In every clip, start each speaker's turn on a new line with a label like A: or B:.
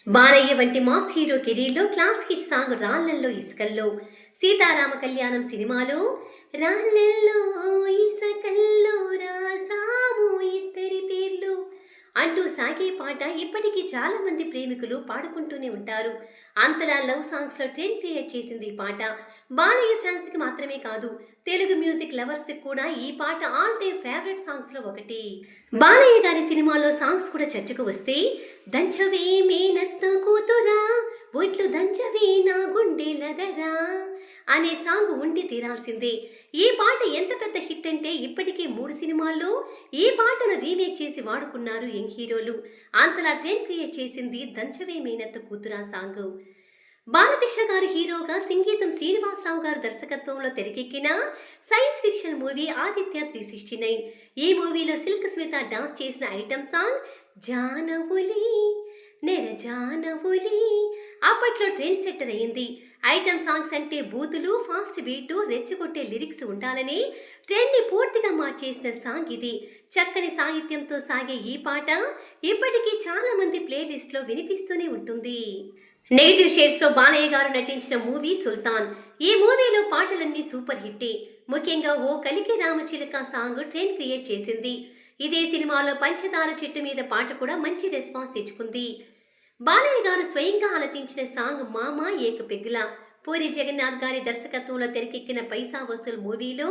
A: బాలయ్య వంటి mass hero కెరీర్లో class hit song రాళ్లల్లో ఇసుకల్లో, Sitarama కళ్యాణం సినిమాలో రాళ్లల్లో ఇసుకల్లో రాసాము ఇద్దరి పేర్లు అంటూ సాగే పాట ఇప్పటికీ చాలా మంది ప్రేమికులు పాడుకుంటూనే ఉంటారు. అంతలా లవ్ సాంగ్స్ లో ట్రెండ్ క్రియేట్ చేసింది ఈ పాట. బాలయ్య ఫ్యాన్స్ కి మాత్రమే కాదు, తెలుగు మ్యూజిక్ లవర్స్ కి కూడా ఈ పాట ఆల్ టైమ్ ఫేవరెట్ సాంగ్స్ లో ఒకటి. బాలయ్య గారి సినిమాలో సాంగ్స్ కూడా చర్చకు వస్తే, దంచవే మేనత్త కూతురా ఒట్లు దంచవే నా గుండెలదరా అనే సాంగ్ ఉండి తీరాల్సిందే. ఈ పాట ఎంత పెద్ద హిట్ అంటే ఇప్పటికే 3 సినిమాల్లో ఈ పాటను రీమేక్ చేసి వాడుకున్నారు యంగ్ హీరోలు. అంతలా ట్రెండ్ క్రియేట్ చేసింది దంచవే మేనత్త కూతురా సాంగ్. బాలకృష్ణ గారు హీరోగా, సంగీతం శ్రీనివాసరావు గారు దర్శకత్వంలో తెరకెక్కిన సైన్స్ ఫిక్షన్ మూవీ ఆదిత్య 369. ఈ మూవీలో సిల్క్ స్మిత డాన్స్ చేసిన ఐటమ్ సాంగ్ జానవులి నెర జానవులి అప్పట్లో ట్రెండ్ సెట్టర్ అయింది. ఐటమ్ సాంగ్స్ అంటే బూతులు, ఫాస్ట్ బీటు, రెచ్చగొట్టే లిరిక్స్ ఉండాలని ట్రెండ్ని పూర్తిగా మార్చేసిన సాంగ్ ఇది. చక్కని సాహిత్యంతో సాగే ఈ పాట ఇప్పటికీ చాలా మంది ప్లేలిస్ట్లో వినిపిస్తూనే ఉంటుంది. నెగిటివ్ షేడ్స్ లో బాలయ్య గారు నటించిన మూవీ సుల్తాన్. ఈ మూవీలో పాటలన్నీ సూపర్ హిట్టే. ముఖ్యంగా ఓ కలికి రామచిలక సాంగ్ ట్రెండ్ క్రియేట్ చేసింది. ఇదే సినిమాలో పంచదార చెట్టు మీద పాట కూడా మంచి రెస్పాన్స్ తెచ్చుకుంది. బాలయ్య గారు స్వయంగా ఆలపించిన సాంగ్ మామ ఏక పెగ్గుల. పూరి జగన్నాథ్ గారి దర్శకత్వంలో తెరకెక్కిన పైసా వసూల్ మూవీలో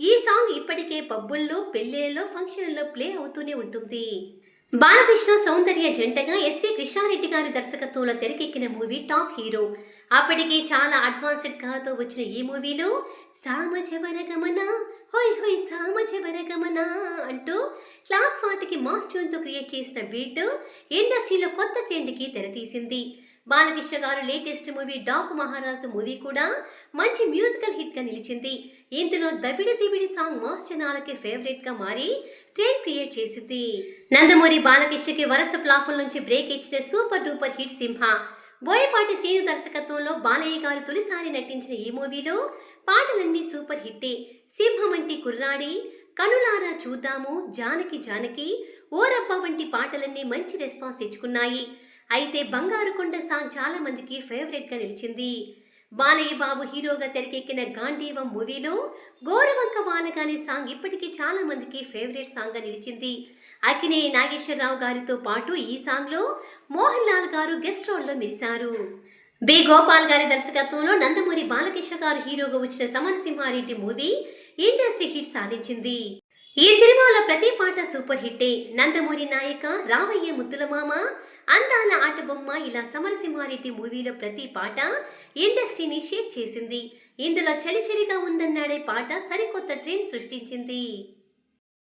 A: ఈ సాంగ్ ఇప్పటికే పబ్బుల్లో, పెళ్లిళ్లలో, ఫంక్షన్లలో ప్లే అవుతూనే ఉంటుంది. బాలకృష్ణ సౌందర్య జంటగా ఎస్వి కృష్ణారెడ్డి గారి దర్శకత్వంలో తెరకెక్కిన మూవీ టాప్ హీరో. అప్పటికే చాలా అడ్వాన్స్డ్ కథతో వచ్చిన ఈ మూవీలో సామజవర గమన హోయ్ హోయ్ సామజవర గమన అంటూ క్లాస్ వాటికి మాస్ ట్యూన్తో క్రియేట్ చేసిన బీట్ ఇండస్ట్రీలో కొత్త ట్రెండ్కి తెరతీసింది. బాలకృష్ణ గారు లేటెస్ట్ మూవీ డాకు మహారాజు మూవీ కూడా మంచి మ్యూజికల్ హిట్ గా నిలిచింది. ఇందులో దబిడి దిబిడి సాంగ్ మాస్ జనాలకి ఫేవరెట్ గా మారి ట్రెండ్ క్రియేట్ చేసింది. నందమూరి బాలకృష్ణకి వరుస ప్లాఫుల నుంచి బ్రేక్ ఇచ్చిన సూపర్ డూపర్ హిట్ సింహ. బోయపాటి శ్రీను దర్శకత్వంలో బాలయ్య గారు తొలిసారి నటించిన ఈ మూవీలో పాటలన్నీ సూపర్ హిట్టే. సింహం వంటి కుర్రాడి, కనులారా చూద్దాము, జానకి జానకి, ఓరబ్బ వంటి పాటలన్నీ మంచి రెస్పాన్స్ తెచ్చుకున్నాయి. అయితే బంగారు కొండ సాంగ్ చాలా మందికి ఫేవరెట్ గా నిలిచింది. బాలయ్య బాబు హీరోగా తెరకెక్కిన గాంధీవం మూవీలో గోరవంక వానగానే సాంగ్ ఇప్పటికీ చాలా మందికి ఫేవరెట్ సాంగ్ గా నిలిచింది. అక్కినే నాగేశ్వరరావు గారితో పాటు ఈ సాంగ్ లో మోహన్ లాల్ గారు గెస్ట్ రోల్ లో మెరిశారు. బి గోపాల్ గారి దర్శకత్వంలో నందమూరి బాలకృష్ణ గారు హీరోగా వచ్చిన సమరసింహారెడ్డి మూవీ ఇండస్ట్రీ హిట్ సాధించింది. ఈ సినిమాలో ప్రతి పాట సూపర్ హిట్టే. నందమూరి నాయక, రావయ్య ముద్దుల మామ, అందాల ఆటబొమ్మ ఇలా సమరసింహారెడ్డి మూవీలో ప్రతి పాట ఇండస్ట్రీని షేక్ చేసింది. ఇందులో చలిచలిగా ఉందన్నాడే పాట సరికొత్త ట్రెండ్ సృష్టించింది.